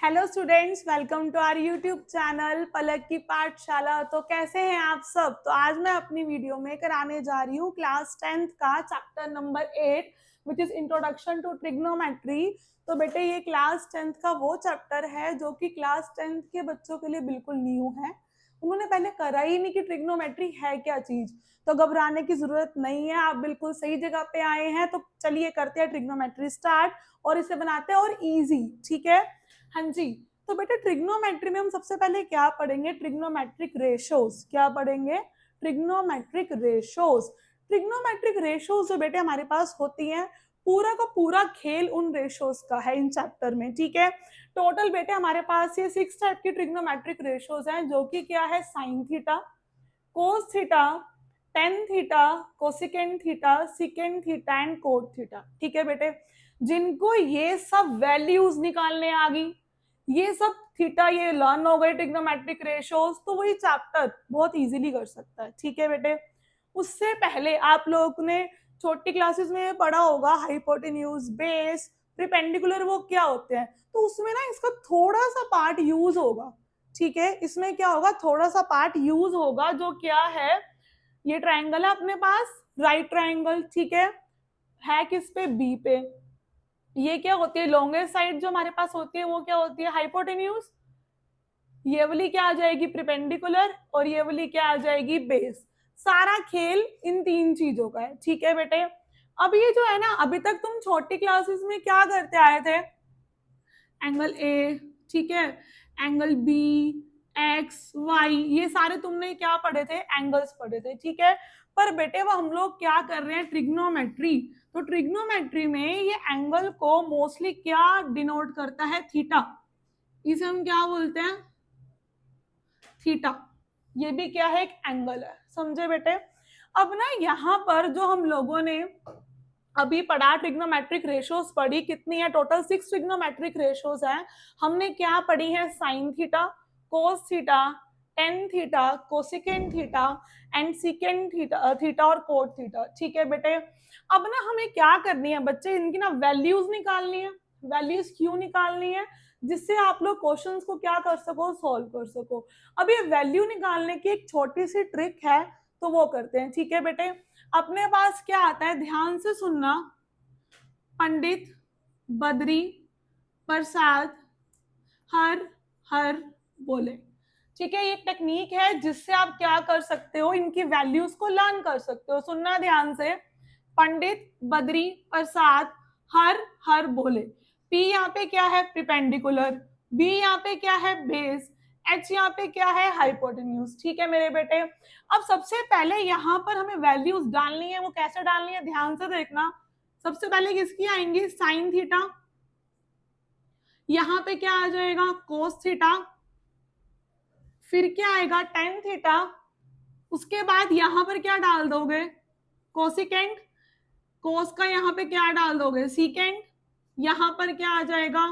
Hello students, welcome to our YouTube channel Palak की पाठशाला। तो कैसे हैं आप सब। तो आज मैं अपनी वीडियो में कराने जा रही हूँ क्लास 10th का chapter number 8 which is introduction to trigonometry. तो बेटे ये क्लास 10th का वो चैप्टर है जो कि क्लास 10th के बच्चों के लिए बिल्कुल न्यू है। उन्होंने पहले करा ही नहीं कि ट्रिग्नोमेट्री है क्या चीज। तो घबराने की जरूरत नहीं है, आप बिल्कुल सही जगह पे आए हैं। तो चलिए करते हैं ट्रिग्नोमेट्री स्टार्ट और इसे बनाते हैं और इजी। ठीक है, हाँ जी। तो बेटे ट्रिग्नोमेट्री में हम सबसे पहले क्या पढ़ेंगे, ट्रिग्नोमेट्रिक रेशोज। क्या पढ़ेंगे? Trigonometric ratios. ट्रिग्नोमेट्रिक रेशोज जो बेटे हमारे पास होती हैं, पूरा का पूरा खेल उन रेशोज का है इन चैप्टर में। ठीक है, टोटल बेटे हमारे पास ये 6 टाइप की ट्रिग्नोमेट्रिक रेशोज हैं, जो कि क्या है, sine theta, cos theta, tan theta, cosecant theta, secant theta and cot theta. ठीक है बेटे, जिनको ये सब वैल्यूज निकालने आ गई, ये सब थीटा ये लर्न हो गए ट्रिग्नोमेट्रिक रेशोज, तो वही चैप्टर बहुत इजीली कर सकता है। ठीक है बेटे, उससे पहले आप लोगों ने छोटी क्लासेस में पढ़ा होगा हाइपोटेन्यूज, बेस, परपेंडिकुलर, वो क्या होते हैं। तो उसमें ना इसका थोड़ा सा पार्ट यूज होगा। ठीक है, इसमें क्या होगा, थोड़ा सा पार्ट यूज होगा, जो क्या है, ये ट्रायंगल है अपने पास, राइट ट्रायंगल। ठीक है किस पे, बी पे। ये क्या होती है, लॉन्गेस्ट साइड जो हमारे पास होती है वो क्या होती है, हाइपोटेन्यूज। ये वाली क्या आ जाएगी, परपेंडिकुलर, और ये वाली क्या आ जाएगी, बेस। सारा खेल इन तीन चीजों का है। ठीक है बेटे, अब ये जो है ना, अभी तक तुम छोटी क्लासेस में क्या करते आए थे, एंगल ए, ठीक है, एंगल बी, एक्स, वाई, ये सारे तुमने क्या पढ़े थे, एंगल्स पढ़े थे। ठीक है, पर बेटे वो हम लोग क्या कर रहे हैं, ट्रिग्नोमेट्री। तो ट्रिग्नोमेट्री में ये एंगल को मोस्टली क्या डिनोट करता है, थीटा। इसे हम क्या बोलते हैं, थीटा। ये भी क्या है, एक एंगल है। समझे बेटे। अब ना यहाँ पर जो हम लोगों ने अभी पढ़ा, ट्रिग्नोमेट्रिक रेशोज पढ़ी, कितनी है टोटल, 6 ट्रिग्नोमेट्रिक रेशोज हैं। हमने क्या पढ़ी है, sine theta, cos theta, tan theta, cosecant theta and secant theta, theta और कोट थीटा। ठीक है बेटे, अब ना हमें क्या करनी है बच्चे, इनकी ना वैल्यूज निकालनी है। वैल्यूज क्यों निकालनी है, जिससे आप लोग क्वेश्चंस को क्या कर सको, सॉल्व कर सको। अब ये वैल्यू निकालने की एक छोटी सी ट्रिक है, तो वो करते हैं। ठीक है बेटे, अपने पास क्या आता है, ध्यान से सुनना, पंडित, बद्री, प्रसाद, हर हर बोले। ठीक है, ये टेक्निक है जिससे आप क्या कर सकते हो, इनकी वैल्यूज को लर्न कर सकते हो। सुनना ध्यान से, पंडित, बद्री, प्रसाद, हर हर बोले। पी यहाँ पे क्या है, प्रिपेंडिकुलर, बी यहाँ पे क्या है, बेस, एच यहाँ पे क्या है, हाइपोटेन्यूज। ठीक है मेरे बेटे, अब सबसे पहले यहाँ पर हमें वैल्यूज डालनी है। वो कैसे डालनी है, ध्यान से देखना। सबसे पहले किसकी आएंगी, साइन थीटा, यहाँ पे क्या आ जाएगा, कोस थीटा, फिर क्या आएगा, टेन थीटा, उसके बाद यहां पर क्या डाल दोगे, कोसिकेंड, कोस का यहाँ पे क्या डाल दोगे, सीकेंड, यहां पर क्या आ जाएगा,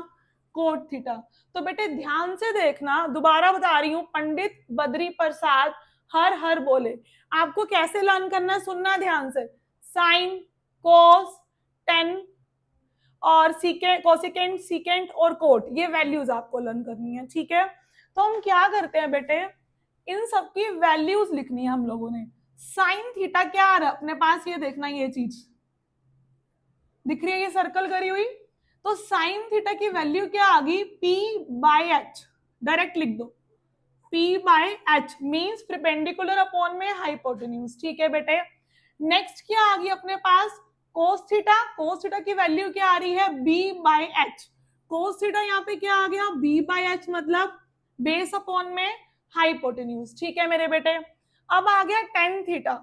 कोट थीटा। तो बेटे ध्यान से देखना, दोबारा बता रही हूं, पंडित, बद्री, प्रसाद, हर हर बोले। आपको कैसे लर्न करना है, सुनना ध्यान से, साइन, कोस, टेन और सीकेंड, कोसिकेंड, सीकेंड और कोट, ये वैल्यूज आपको लर्न करनी है। ठीक है, तो हम क्या करते हैं बेटे, इन सबकी वैल्यूज लिखनी है हम लोगों ने। साइन थीटा क्या आ रहा है अपने पास, ये देखना, ये चीज दिख रही है, ये सर्कल करी हुई। तो साइन थीटा की वैल्यू क्या आ गई, पी बाय एच, डायरेक्ट लिख दो, P by H means perpendicular upon में हाइपोटेन्यूज। ठीक है बेटे, नेक्स्ट क्या आ गई अपने पास, कोस थीटा। कोस थीटा की वैल्यू क्या आ रही है, B by H. Cos theta यहाँ पे क्या आ गया, बी बाय एच, मतलब बेस अपॉन में हाइपोटेन्यूज। ठीक है मेरे बेटे, अब आ गया टेन थीटा।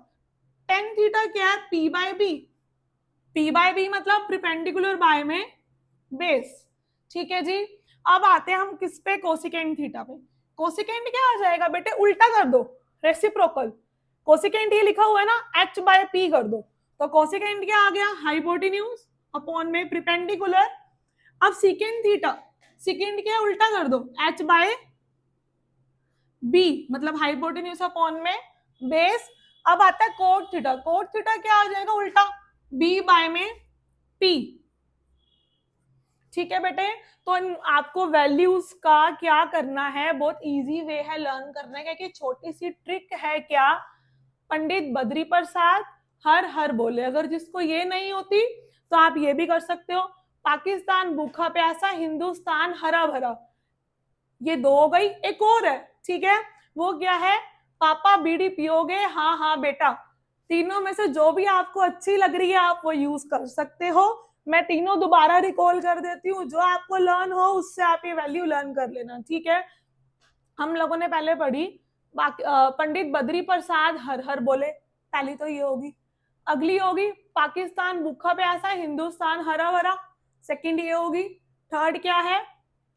टेन थीटा क्या है, P by B, P by B मतलब प्रिपेंडिकुलर बाय में बेस। ठीक है जी, अब आते हैं हम किस पे, कोसिकेंड थीटा पे। कोसिकेंड क्या आ जाएगा बेटे, उल्टा कर दो, रेसिप्रोकल। कोसिकेंड ये लिखा हुआ है ना, एच बाय पी कर दो, तो कोसिकेंड क्या आ गया, हाइपोटेन्यूज अपॉन में प्रिपेंडिकुलर। अब सिकेंड थीटा, सिकेंड क्या उल्टा कर दो, एच बाय बी मतलब हाइपोटेन्यूज अपॉन में बेस। अब आता है कोट थीटा, कोट थीटा क्या आ जाएगा, उल्टा, बी बाय में पी। ठीक है बेटे, तो आपको वैल्यूज का क्या करना है, बहुत इजी वे है लर्न करने का, कि छोटी सी ट्रिक है क्या, पंडित बद्री प्रसाद हर हर बोले, अगर जिसको ये नहीं होती तो आप ये भी कर सकते हो। पाकिस्तान भूखा प्यासा, हिंदुस्तान हरा भरा, ये दो हो गई। एक और है, ठीक है, वो क्या है, पापा बीड़ी पियोगे, हाँ हाँ बेटा। तीनों में से जो भी आपको अच्छी लग रही है आप वो यूज कर सकते हो। मैं तीनों दोबारा रिकॉल कर देती हूँ, जो आपको लर्न हो उससे आप ये वैल्यू लर्न कर लेना, ठीक है। हम लोगों ने पहले पढ़ी पंडित बद्री प्रसाद हर हर बोले, पहली तो ये होगी। अगली होगी पाकिस्तान भूखा प्यासा, हिंदुस्तान हरा भरा, सेकंड ये होगी। थर्ड क्या है,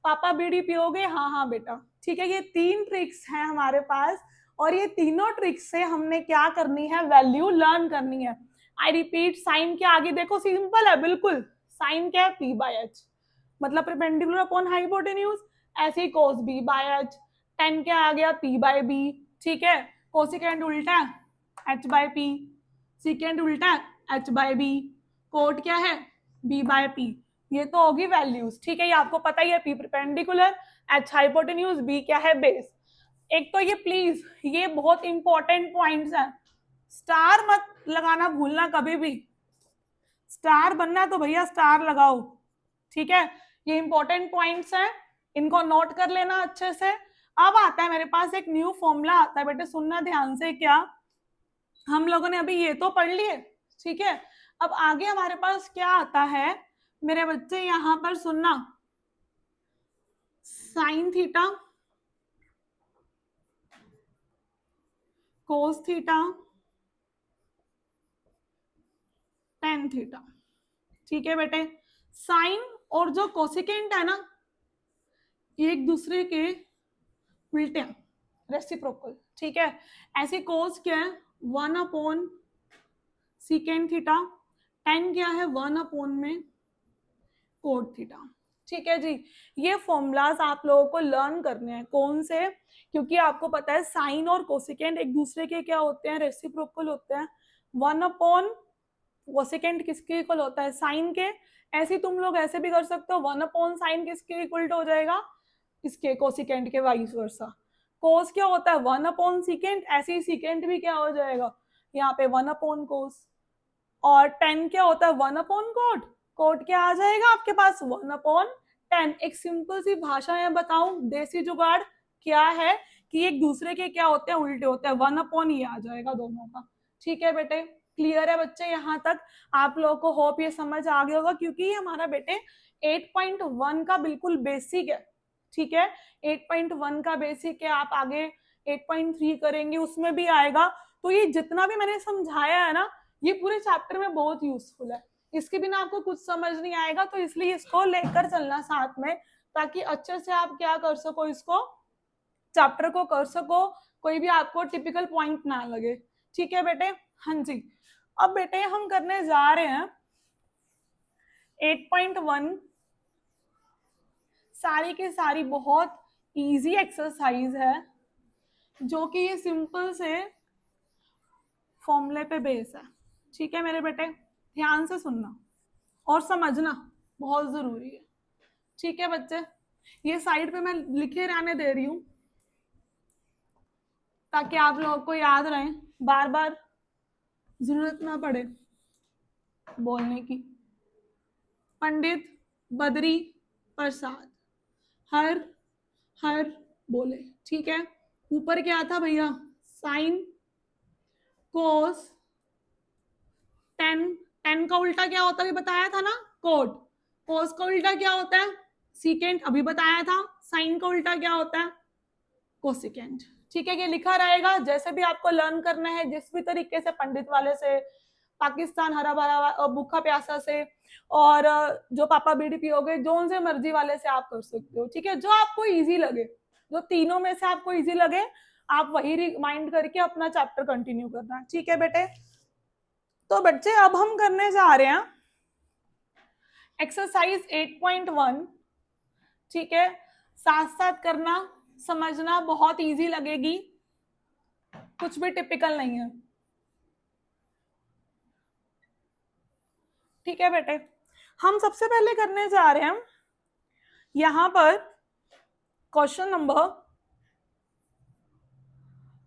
पापा बीड़ी पियोगे, हाँ हाँ बेटा, ठीक है। ये 3 ट्रिक्स हैं हमारे पास, और ये तीनों ट्रिक्स से हमने क्या करनी है, वैल्यू लर्न करनी है। आई रिपीट, साइन के आगे देखो सिंपल है बिल्कुल, साइन क्या है, पी बाय एच, मतलब परपेंडिकुलर अपॉन हाइपोटेन्यूज, ऐसे ही cos B by H, tan क्या आ गया, पी बाय बी, ठीक है। कोसिकेंड उल्टा एच बाय पी, सिकेंड उल्टा एच बाय बी, कोट क्या है, बी बाय पी। ये तो होगी वैल्यूज, ठीक है, ये आपको पता ही है, P perpendicular, H hypotenuse, B क्या है, बेस। एक तो ये प्लीज, ये बहुत इंपॉर्टेंट पॉइंट्स हैं, स्टार मत लगाना भूलना कभी भी, स्टार बनना है तो भैया स्टार लगाओ, ठीक है। ये इंपॉर्टेंट पॉइंट्स हैं, इनको नोट कर लेना अच्छे से। अब आता है मेरे पास एक न्यू फॉर्मूला आता है बेटे, सुनना ध्यान से, क्या हम लोगों ने अभी ये तो पढ़ लिए, ठीक है। अब आगे हमारे पास क्या आता है मेरे बच्चे, यहां पर सुनना, sine theta cos theta tan theta, ठीक है बेटे। साइन और जो कोसिकेंट है ना, ये एक दूसरे के उल्टे हैं, रेसिप्रोकल, ठीक है। ऐसे कोस क्या है, 1 अपॉन सीकेंड थीटा, टेन क्या है, 1 अपॉन में कोट थीटा, ठीक है जी। ये फॉर्मूलाज आप लोगों को लर्न करने हैं, कौन से, क्योंकि आपको पता है साइन और कोसिकेंट एक दूसरे के क्या होते हैं, रेसिप्रोकल होते हैं। 1 अपॉन कोसिकेंट किसके इक्वल होता है, साइन के। ऐसे तुम लोग ऐसे भी कर सकते हो, 1 अपॉन साइन किसके इक्वल हो जाएगा, इसके कोसिकेंट के, वाइस वर्सा। कोस क्या होता है, 1 अपॉन सीकेंट, ऐसे ही सीकेंट भी क्या हो जाएगा यहाँ पे, 1 अपॉन कोस। और टेन क्या होता है, 1 अपॉन कोट, कोट क्या आ जाएगा आपके पास, 1 अपॉन टेन। एक सिंपल सी भाषा में बताऊं, देसी जुगाड़ क्या है, कि एक दूसरे के क्या होते हैं, उल्टे होते हैं, 1 अपॉन ये आ जाएगा दोनों का, ठीक है बेटे। क्लियर है बच्चे, यहाँ तक आप लोगों को होप ये समझ आ गया होगा, क्योंकि ये हमारा बेटे 8.1 का बिल्कुल बेसिक है, ठीक है। 8.1 का बेसिक है, आप आगे 8.3 करेंगे उसमें भी आएगा। तो ये जितना भी मैंने समझाया है ना, ये पूरे चैप्टर में बहुत यूजफुल है, इसके बिना आपको कुछ समझ नहीं आएगा, तो इसलिए इसको लेकर चलना साथ में, ताकि अच्छे से आप क्या कर सको, इसको चैप्टर को कर सको, कोई भी आपको टिपिकल पॉइंट ना लगे, ठीक है बेटे। हाँ जी, अब बेटे हम करने जा रहे हैं 8.1, सारी की सारी बहुत इजी एक्सरसाइज है, जो कि ये सिंपल से फॉर्मूले पे बेस है, ठीक है मेरे बेटे। ध्यान से सुनना और समझना बहुत जरूरी है, ठीक है बच्चे। ये साइड पे मैं लिखे रहने दे रही हूं, ताकि आप लोगों को याद रहे, बार बार जरूरत ना पड़े बोलने की। पंडित बद्री प्रसाद हर हर बोले, ठीक है। ऊपर क्या था भैया, साइन कोस टेन, टेन का उल्टा क्या होता है बताया था ना, कोट। कोस का उल्टा क्या होता है, सीकेंट, अभी बताया था। साइन का उल्टा क्या होता है, कोसिकेंट, ठीक है। ये लिखा रहेगा, जैसे भी आपको लर्न करना है, जिस भी तरीके से, पंडित वाले से, पाकिस्तान हरा भरा भूखा प्यासा से, और जो पापा बीड़ी पियोगे, जो से मर्जी वाले से आप कर सकते हो, ठीक है। जो आपको इजी लगे, जो तीनों में से आपको इजी लगे, आप वही रिमाइंड करके अपना चैप्टर कंटिन्यू करना, ठीक है बेटे। तो बच्चे अब हम करने जा रहे हैं एक्सरसाइज 8.1, ठीक है। साथ साथ करना, समझना, बहुत इजी लगेगी, कुछ भी टिपिकल नहीं है, ठीक है बेटे। हम सबसे पहले करने जा रहे हैं यहां पर क्वेश्चन नंबर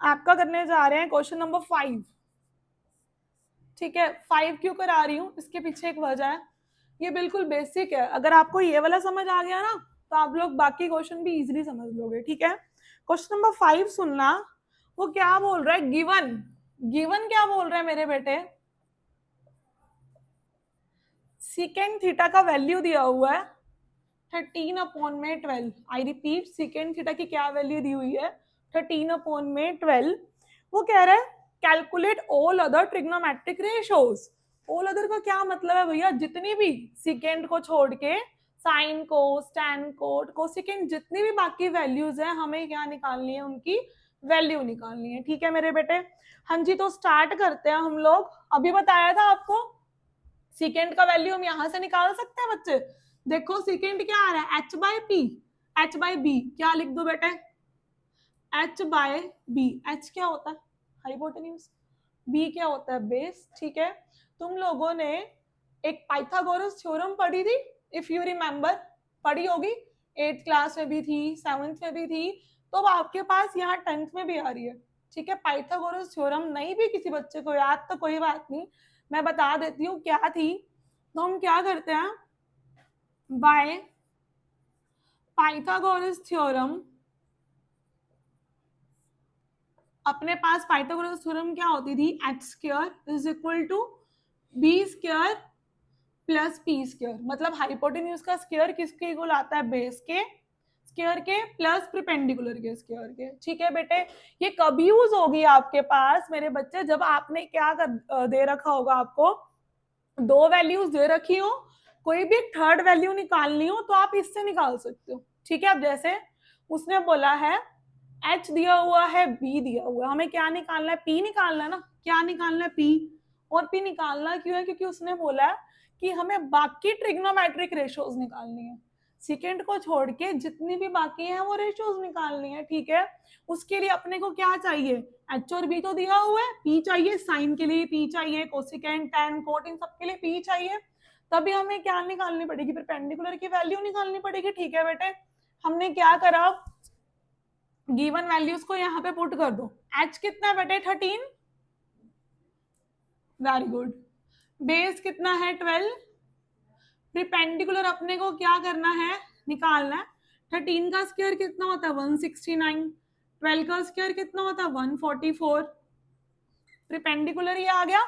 आपका करने जा रहे हैं, क्वेश्चन नंबर 5। ठीक है, 5 क्यों करा रही हूँ, इसके पीछे एक वजह है। ये बिल्कुल बेसिक है, अगर आपको ये वाला समझ आ गया ना तो आप लोग बाकी क्वेश्चन भी इजीली समझ लोगे। ठीक है, क्वेश्चन नंबर 5 सुनना। वो क्या बोल रहा है, गिवन। गिवन क्या बोल रहा है मेरे बेटे, सीकेंड थीटा का वैल्यू दिया हुआ है 13/12। आई रिपीट, सीकेंड थीटा की क्या वैल्यू दी हुई है, 13/12। वो कह रहा है calculate all other trigonometric ratios. All other का क्या मतलब है भैया, जितनी भी सीकेंड को छोड़ के sine cos tan cot cosecant जितनी भी बाकी वैल्यूज है हमें क्या निकालनी है, उनकी वैल्यू निकालनी है। ठीक है मेरे बेटे, हाँ जी, तो स्टार्ट करते हैं हम लोग। अभी बताया था आपको सीकेंड का वैल्यू हम यहां से निकाल सकते हैं बच्चे। देखो सीकेंड क्या आ रहा है, h by P, h by B. क्या लिख दो बेटे, h बाय बी। h क्या होता है, हाइपोटेन्यूज। b क्या होता है, बेस। ठीक है, तुम लोगों ने एक पाइथागोरस थ्योरम पढ़ी थी, इफ यू रिमेम्बर, पढ़ी होगी, 8th क्लास में भी थी, 7th में भी थी, तो अब आपके पास यहाँ 10th में भी आ रही है। ठीक है, पाइथागोरस थ्योरम नहीं भी किसी बच्चे को याद तो कोई बात नहीं, मैं बता देती हूँ क्या थी। तो हम क्या करते हैं, बाय पाइथागोरस थ्योरम, अपने पास पाइथागोरस थ्योरम क्या होती थी, H square is equal to B square plus P square. मतलब हाइपोटेन्यूज का स्क्वायर किसके इक्वल आता है, बेस के स्क्वायर के प्लस परपेंडिकुलर के स्क्वायर के। ठीक है बेटे, ये कब यूज होगी आपके पास मेरे बच्चे, जब आपने क्या दे रखा होगा, आपको दो वैल्यूज दे रखी हो, कोई भी थर्ड वैल्यू निकालनी हो तो आप इससे निकाल सकते हो। ठीक है, अब जैसे उसने बोला है h दिया हुआ है, b दिया हुआ है, हमें क्या निकालना है, p निकालना है ना। क्या निकालना है, p। और p निकालना क्यों है, क्योंकि उसने बोला है कि हमें बाकी ट्रिग्नोमेट्रिक रेशियोज निकालनी है, सेकेंड को छोड़ के जितनी भी बाकी है वो रेशियोज निकालनी है। ठीक है, उसके लिए अपने को क्या चाहिए, एच और बी तो दिया हुआ है, पी चाहिए, साइन के लिए पी चाहिए, कोसिकेंट टैन कोट इन सब के लिए पी चाहिए। तभी हमें क्या निकालनी पड़ेगी, परपेंडिकुलर की वैल्यू निकालनी पड़ेगी। ठीक है बेटे, हमने क्या करा, गिवन वैल्यूज को यहाँ पे पुट कर दो। एच कितना है बेटे, 13, वेरी गुड। बेस कितना है, 12। परपेंडिकुलर अपने को क्या करना है, निकालना है। 13 का स्क्वायर कितना होता है, 169। 12 का स्क्वायर कितना होता है, 144। परपेंडिकुलर ये आ गया।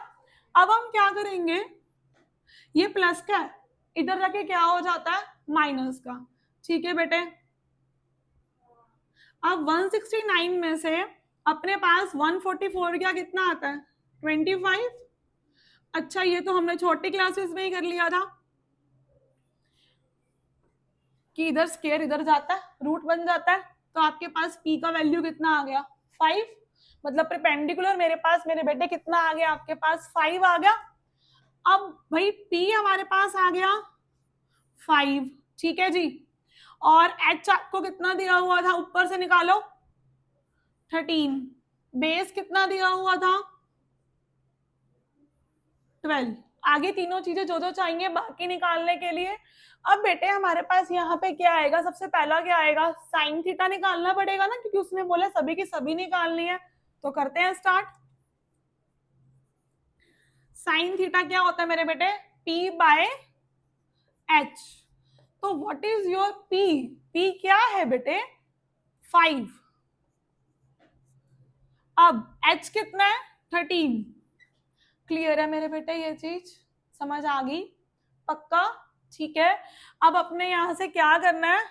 अब हम क्या करेंगे, ये प्लस का है, इधर जाके क्या हो जाता है, माइनस का। ठीक है बेटे, अब 169 में से अपने पास 144 क्या कितना आता है, 25। अच्छा, ये तो हमने छोटी क्लासेस में ही कर लिया था कि इधर स्केयर इधर जाता है, रूट बन जाता है, तो आपके पास p का वैल्यू कितना आ गया, 5। मतलब परपेंडिकुलर मेरे पास मेरे बेटे कितना आ गया, आपके पास 5 आ गया। अब भाई p हमारे पास आ गया 5। ठीक है जी, और h आपको कितना दिया हुआ था, ऊपर से निकालो 13। बेस कितना दिया हुआ था, 12। आगे तीनों चीजें जो जो चाहिए बाकी निकालने के लिए। अब बेटे हमारे पास यहाँ पे क्या आएगा, सबसे पहला क्या आएगा, साइन थीटा निकालना पड़ेगा ना, क्योंकि उसने बोला सभी की सभी निकालनी है। तो करते हैं स्टार्ट। साइन थीटा क्या होता है मेरे बेटे, p बाय h। तो what is your p, p क्या है बेटे, 5। अब h कितना है, 13। क्लियर है मेरे बेटे, ये चीज समझ आ गई, पक्का। ठीक है, अब अपने यहां से क्या करना है,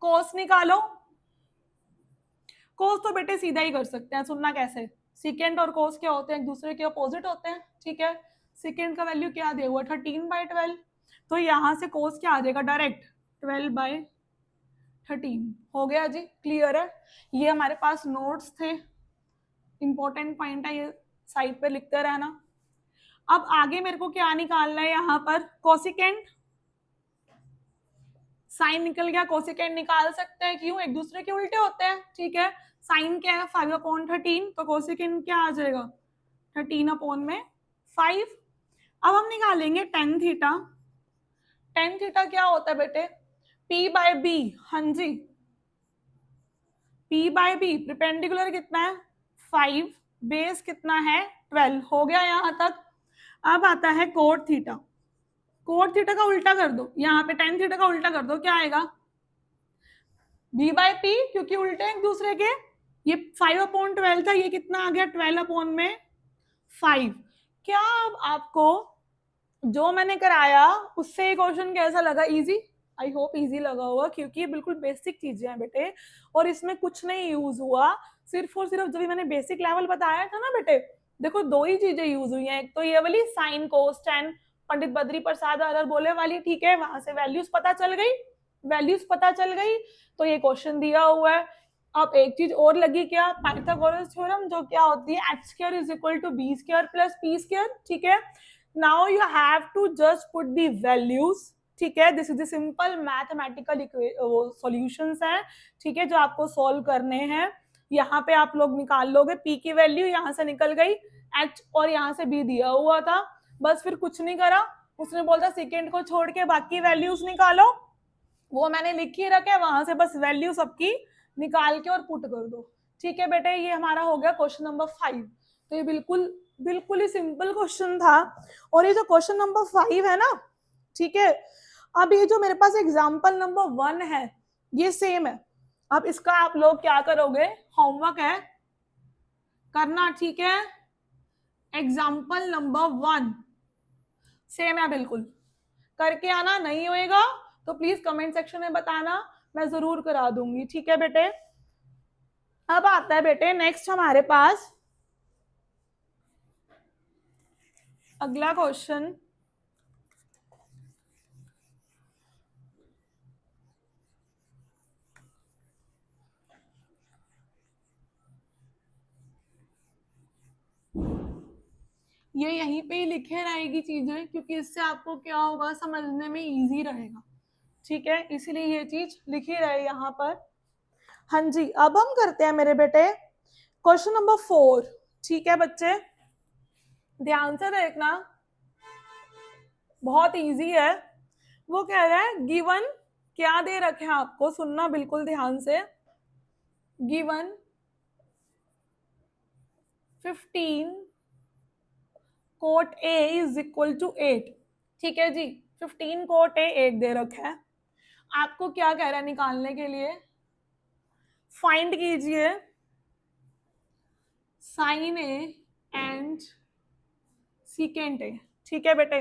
कोस निकालो। कोस तो बेटे सीधा ही कर सकते हैं, सुनना कैसे, सिकेंड और कोस क्या होते हैं, एक दूसरे के अपोजिट होते हैं। ठीक है, सिकेंड का वैल्यू क्या दिया हुआ, 13/12, तो यहां से कोस क्या आ जाएगा, डायरेक्ट 12/13। हो गया जी, क्लियर है। ये हमारे पास नोट्स थे, इंपॉर्टेंट पॉइंट है, ये साइड पे लिखते रहना। अब आगे मेरे को क्या निकालना है, यहाँ पर कोसिकेंट, साइन निकल गया, कोसिकेंट निकाल सकते हैं, क्यों, एक दूसरे के उल्टे होते हैं। ठीक है, साइन क्या है, 5/13, तो कोसिकेंट क्या आ जाएगा, 13/5। अब हम निकालेंगे टेन थीटा। टेन थीटा क्या होता है बेटे, P बाय B, हाँ जी, P बाय B, परपेंडिकुलर कितना है 5, बेस कितना है 12, हो गया यहां तक। अब आता है कोट थीटा, कोट थीटा का उल्टा कर दो, यहाँ पे टेन थीटा का उल्टा कर दो, क्या आएगा B बाय P, क्योंकि उल्टे एक दूसरे के। ये 5/12 था, ये कितना आ गया 12/5। क्या अब आपको जो मैंने कराया उससे ये क्वेश्चन कैसा लगा, इजी? आई होप इजी लगा होगा, क्योंकि ये बिल्कुल बेसिक चीजें हैं बेटे, और इसमें कुछ नहीं यूज हुआ, सिर्फ और सिर्फ जब मैंने बेसिक लेवल बताया था ना बेटे, देखो दो ही चीजें यूज हुई हैं, एक तो ये वाली sine cos ten Pandit Badri Prasad अगर बोले वाली, ठीक है, वहां से वैल्यूज पता चल गई, वैल्यूज पता चल गई, तो ये क्वेश्चन दिया हुआ है। अब एक चीज और लगी, क्या पाइथागोरस थ्योरम, जो क्या होती है h square is equal to b square plus p square, ठीक है। Now you have to just put the values, ठीक है, this is the simple mathematical solutions है, ठीक है, जो आपको सॉल्व करने हैं। यहाँ पे आप लोग निकाल लोगे, p की वैल्यू यहाँ से निकल गई, h और यहाँ से b दिया हुआ था, बस फिर कुछ नहीं करा, उसने बोला सेकेंड को छोड़ के बाकी वैल्यूज निकालो, वो मैंने लिख ही रखा है, वहां से बस वैल्यू सबकी निकाल के और पुट कर दो, ठीक है बेटे। ये हमारा हो गया क्वेश्चन नंबर 5। तो ये बिल्कुल बिल्कुल ही सिंपल क्वेश्चन था। और ये जो क्वेश्चन नंबर 5 है ना, ठीक है, अब ये जो मेरे पास एग्जाम्पल नंबर 1 है ये सेम है। अब इसका आप लोग क्या करोगे, होमवर्क है करना, ठीक है, एग्जाम्पल नंबर 1 सेम है बिल्कुल, करके आना, नहीं होएगा तो प्लीज कमेंट सेक्शन में बताना, मैं जरूर करा दूंगी, ठीक है बेटे। अब आता है बेटे नेक्स्ट हमारे पास अगला क्वेश्चन, ये यहीं पे ही लिखे रहेगी चीजें, क्योंकि इससे आपको क्या होगा, समझने में इजी रहेगा, ठीक है, इसीलिए ये चीज लिखी रहे यहाँ पर। हाँ जी, अब हम करते हैं मेरे बेटे क्वेश्चन नंबर 4, ठीक है बच्चे, ध्यान से देखना, बहुत इजी है। वो कह रहा है गिवन, क्या दे रखे हैं आपको, सुनना बिल्कुल ध्यान से, given 15 cot A is equal to 8, ठीक है जी, 15 कोट ए 8 दे रखा है, आपको क्या कह रहा है निकालने के लिए, फाइंड कीजिए sine A and secant A, ठीक है बेटे,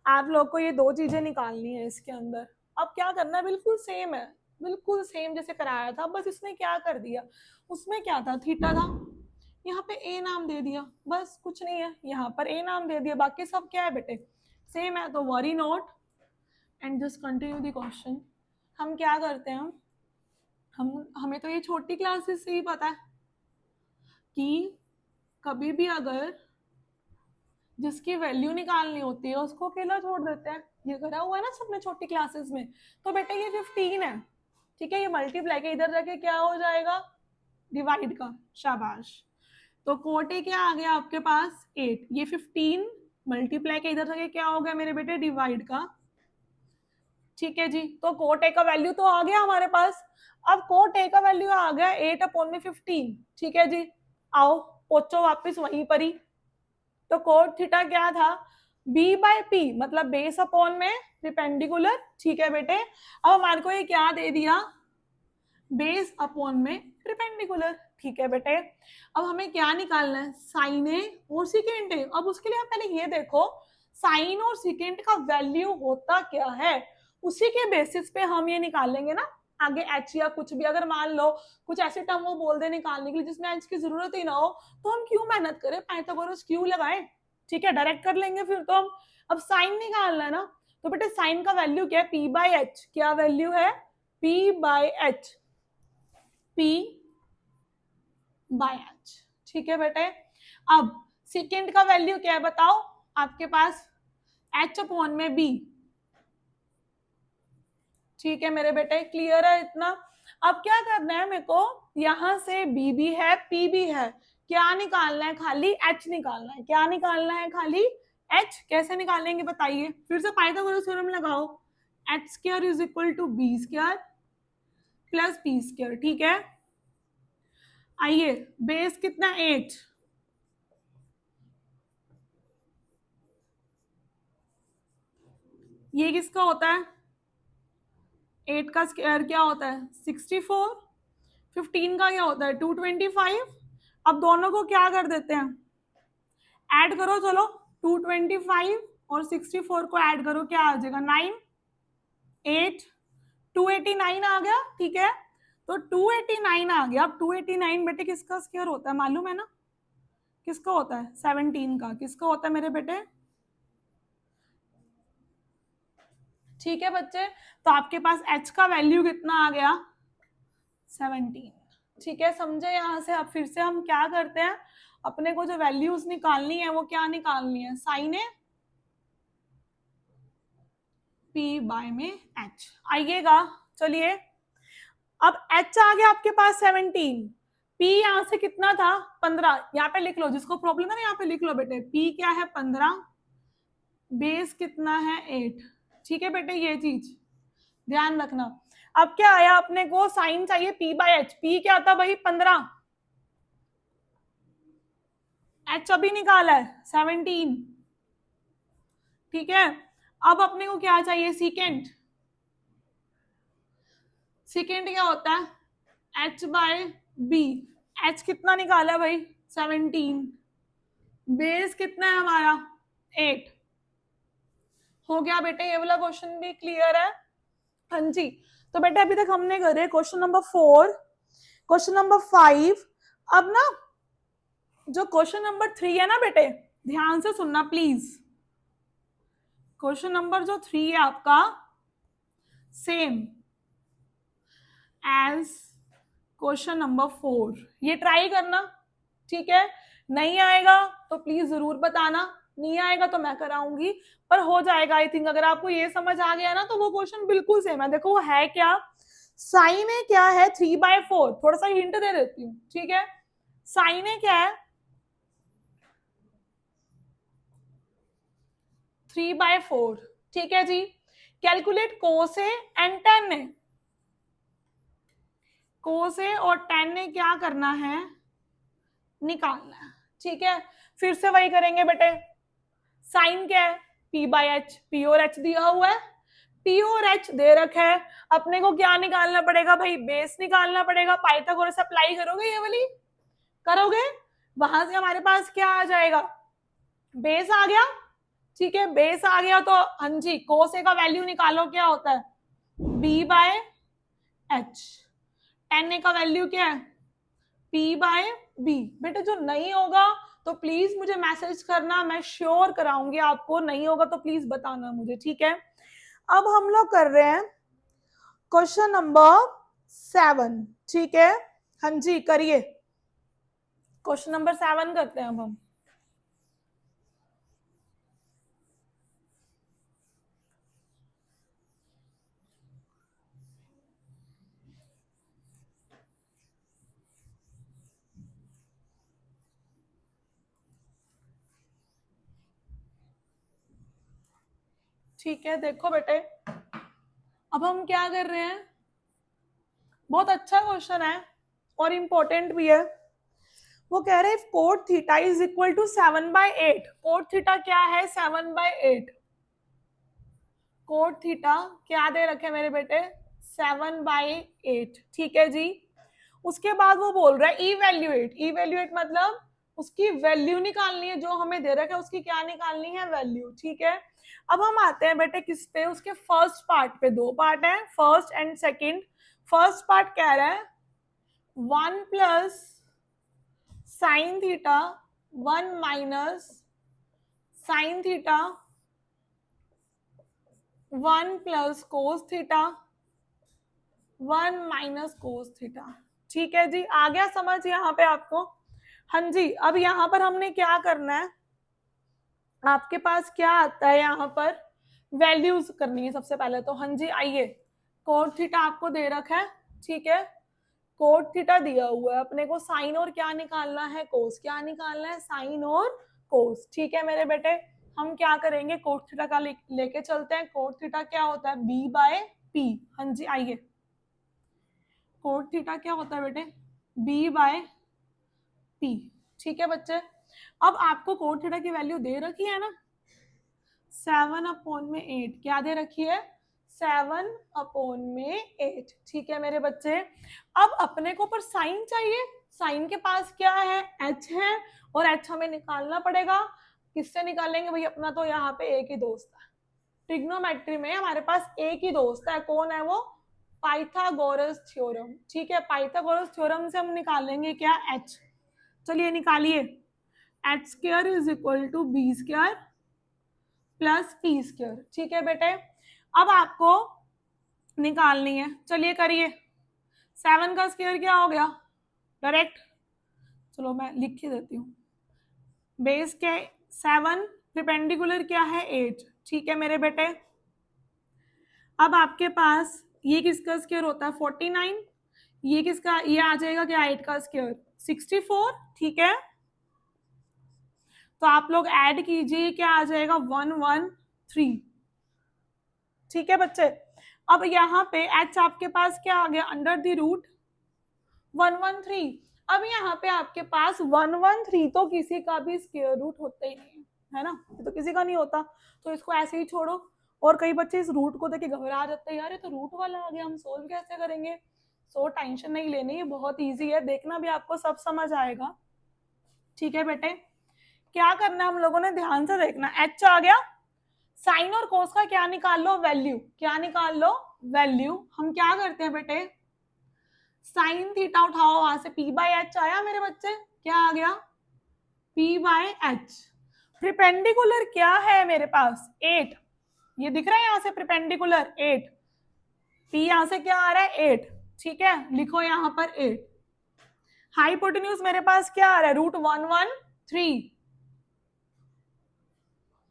आप लोग को ये दो चीजें निकालनी है इसके अंदर। अब क्या करना है, बिल्कुल सेम है, बिल्कुल सेम जैसे कराया था, बस इसने क्या कर दिया, उसमें क्या था, थीटा था, यहाँ पे ए नाम दे दिया, बस कुछ नहीं है, यहाँ पर ए नाम दे दिया, बाकी सब क्या है बेटे सेम है, तो worry note and just continue the question. हम क्या करते हैं, हमें तो ये छोटी क्लासेस से ही पता है कि कभी भी अगर जिसकी वैल्यू निकालनी होती है उसको अकेला छोड़ देते हैं, ये करा हुआ है ना सबने छोटी क्लासेस में। तो बेटा ये 15 है, ठीक है, ये मल्टीप्लाई के इधर जाके क्या हो जाएगा, डिवाइड का, शाबाश। तो कोटे क्या आ गया आपके पास 8, ये 15 मल्टीप्लाई के इधर जाके क्या हो गया मेरे बेटे, डिवाइड का, ठीक है जी। तो कोट ए का वैल्यू तो आ गया हमारे पास, अब कोट ए का वैल्यू आ गया 8/15, ठीक है जी, आओ पहुंचो वापिस वहीं पर ही। तो कोट थीटा क्या था, b बाय p, मतलब बेस अपॉन में परपेंडिकुलर, ठीक है बेटे। अब हमारे को ये क्या दे दिया, बेस अपॉन में परपेंडिकुलर, ठीक है बेटे। अब हमें क्या निकालना है, साइन ए और सिकेंट ए। अब उसके लिए आप पहले ये देखो साइन और सिकेंट का वैल्यू होता क्या है, उसी के बेसिस पे हम ये निकालेंगे ना आगे एच या कुछ भी। अगर मान लो कुछ ऐसे टर्म वो बोल दे निकालने के लिए जिसमें एच की जरूरत ही ना हो, तो हम क्यों मेहनत करें, पाइथागोरस क्यों लगाएं, ठीक है, डायरेक्ट कर लेंगे फिर तो हम। अब साइन निकालना है ना, तो बेटे साइन का वैल्यू क्या है, पी बाई एच, क्या वैल्यू है, P by H, P by H, ठीक है बेटे। अब सेकेंड का वैल्यू क्या है बताओ, आपके पास एच अपॉन में बी, ठीक है मेरे बेटे, क्लियर है इतना। अब क्या करना है मेरे को, यहां से बी भी है पी भी है, क्या निकालना है, खाली एच निकालना है, क्या निकालना है, खाली एच। कैसे निकालेंगे बताइए, फिर से पाइथागोरस थ्योरम लगाओ, H square is equal to B square plus P square, ठीक है। आइए, बेस कितना 8, ये किसका होता है, 8 का स्क्वायर क्या होता है 64, 15 का क्या होता है 225। अब दोनों को क्या कर देते हैं, ऐड करो, चलो 225 और 64 को ऐड करो, क्या आ जाएगा 9, 8, 289 आ गया, ठीक है। तो 289 आ गया। अब 289 बेटे किसका स्क्वायर होता है मालूम है ना, किसका होता है 17 का, किसका होता है मेरे बेटे, ठीक है बच्चे। तो आपके पास h का वैल्यू कितना आ गया 17, ठीक है, समझे। यहां से अब फिर से हम क्या करते हैं, अपने को जो वैल्यूज निकालनी है वो क्या निकालनी है, साइन ए पी बाय में h आइएगा। चलिए, अब h आ गया आपके पास 17, p यहां से कितना था 15, यहाँ पे लिख लो, जिसको प्रॉब्लम है ना यहाँ पे लिख लो बेटे, p क्या है 15, बेस कितना है 8, ठीक है बेटे, ये चीज ध्यान रखना। अब क्या आया अपने को, साइन चाहिए p बाय h, p क्या था भाई 15, h अभी निकाला है 17, ठीक है। अब अपने को क्या चाहिए, सीकेंट, सीकेंट क्या होता है h बाय b, h कितना निकाला है भाई 17, बेस कितना है हमारा 8, हो गया बेटे, ये वाला क्वेश्चन भी क्लियर है, हाँ जी। तो बेटे अभी तक हमने करे क्वेश्चन नंबर 4, क्वेश्चन नंबर 5। अब ना जो क्वेश्चन नंबर 3 है ना बेटे, ध्यान से सुनना प्लीज, क्वेश्चन नंबर जो 3 है आपका सेम एज क्वेश्चन नंबर 4, ये ट्राई करना, ठीक है। नहीं आएगा तो प्लीज जरूर बताना, नहीं आएगा तो मैं कराऊंगी, पर हो जाएगा आई थिंक। अगर आपको ये समझ आ गया ना तो वो क्वेश्चन बिल्कुल सेम है। देखो वो है क्या, साइन ए क्या है 3/4, थोड़ा सा हिंट दे देती हूँ, ठीक है। साइन ए क्या है 3/4, ठीक है जी। Calculate cos A and tan A, cos A और टेन ए क्या करना है, निकालना है, ठीक है। फिर से वही करेंगे बेटे, साइन क्या है p बाय एच, p और h दिया हुआ है, p और h दे रखा है, अपने को क्या निकालना पड़ेगा भाई, बेस निकालना पड़ेगा। पाइथागोरस अप्लाई करोगे, ये वाली करोगे, वहां से हमारे पास क्या आ जाएगा, बेस आ गया, ठीक है। बेस आ गया तो हाँ जी, कोस ए का वैल्यू निकालो, क्या होता है b बाय एच, टेन ए का वैल्यू क्या है p बाय b। बेटे जो नहीं होगा तो प्लीज मुझे मैसेज करना, मैं श्योर कराऊंगी आपको, नहीं होगा तो प्लीज बताना मुझे, ठीक है। अब हम लोग कर रहे हैं क्वेश्चन नंबर 7, ठीक है, हाँ जी करिए, क्वेश्चन नंबर 7 करते हैं अब हम। ठीक है, देखो बेटे अब हम क्या कर रहे हैं, बहुत अच्छा क्वेश्चन है और इंपॉर्टेंट भी है। वो कह रहे हैं cot theta is equal to 7/8, cot theta क्या है 7/8, कोट थीटा क्या दे रखे मेरे बेटे 7/8, ठीक है जी। उसके बाद वो बोल रहा है इवेल्युएट, इवेल्युएट मतलब उसकी वैल्यू निकालनी है, जो हमें दे रखा है उसकी क्या निकालनी है वैल्यू, ठीक है। अब हम आते हैं बेटे किस पे, उसके फर्स्ट पार्ट पे, दो पार्ट है first and second. First part कह रहा है 1 plus sine theta 1 minus sine theta 1 plus cos theta 1 minus cos theta, ठीक है जी। आ गया समझ यहाँ पे आपको, हाँ जी। अब यहाँ पर हमने क्या करना है, आपके पास क्या आता है यहाँ पर, वैल्यूज करनी है सबसे पहले तो, हाँ जी आइए। कोट थीटा आपको दे रखा है, ठीक है, कोट थीटा दिया हुआ है, अपने को साइन और क्या निकालना है कोस, क्या निकालना है साइन और कोस, ठीक है मेरे बेटे, हम क्या करेंगे, कोट थीटा का लेके चलते हैं। कोट थीटा क्या होता है, बी बाय पी। हाँ जी आइए, कोट थीटा क्या होता है बेटे, बी बाय पी। ठीक है बच्चे, अब आपको कोट थीटा की वैल्यू दे रखी है ना 7/8, क्या दे रखी है 7/8। ठीक है मेरे बच्चे, अब अपने को पर साइन चाहिए। साइन के पास क्या है, एच है, और एच हमें निकालना पड़ेगा। किससे निकालेंगे भाई, अपना तो यहाँ पे एक ही दोस्त है ट्रिग्नोमेट्री में, हमारे पास एक ही दोस्त है, कौन है वो, पाइथागोरस थ्योरम। ठीक है, पाइथागोरस थ्योरम से हम निकालेंगे क्या, एच। चलिए निकालिए, H square is equal to B square plus P square. ठीक है बेटे, अब आपको निकालनी है, चलिए करिए। 7 का स्क्वायर क्या हो गया, डायरेक्ट, चलो मैं लिख ही देती हूँ, बेस के 7, परपेंडिकुलर क्या है 8। ठीक है मेरे बेटे, अब आपके पास ये किसका स्क्वायर होता है 49, ये किसका, ये आ जाएगा क्या 8 का स्क्वायर 64। ठीक है, तो आप लोग ऐड कीजिए, क्या आ जाएगा 113। ठीक है बच्चे, अब यहाँ पे एच आपके पास क्या आ गया, अंडर द रूट 113। अब यहाँ पे आपके पास 113 तो किसी का भी स्क्वायर रूट होता ही नहीं है ना, ये तो किसी का नहीं होता, तो इसको ऐसे ही छोड़ो। और कई बच्चे इस रूट को देख के घबरा जाते हैं, यार ये तो रूट वाला आ गया, हम सोल्व कैसे करेंगे। सो टेंशन नहीं लेनी, ये बहुत इजी है, देखना भी आपको सब समझ आएगा। ठीक है बेटे, क्या करना है हम लोगों ने, ध्यान से देखना। एच आ गया, साइन और कोस का क्या निकाल लो, वैल्यू। क्या निकाल लो, वैल्यू। हम क्या करते हैं बेटे, साइन थीटा उठाओ, वहां से पी बाय एच आया मेरे बच्चे, क्या आ गया पी बाय एच। प्रिपेंडिकुलर क्या है मेरे पास 8, ये दिख रहा है यहां से प्रिपेंडिकुलर 8, पी यहां से क्या आ रहा है 8। ठीक है, लिखो यहां पर 8। हाइपोटेन्यूज मेरे पास क्या आ रहा है, √113।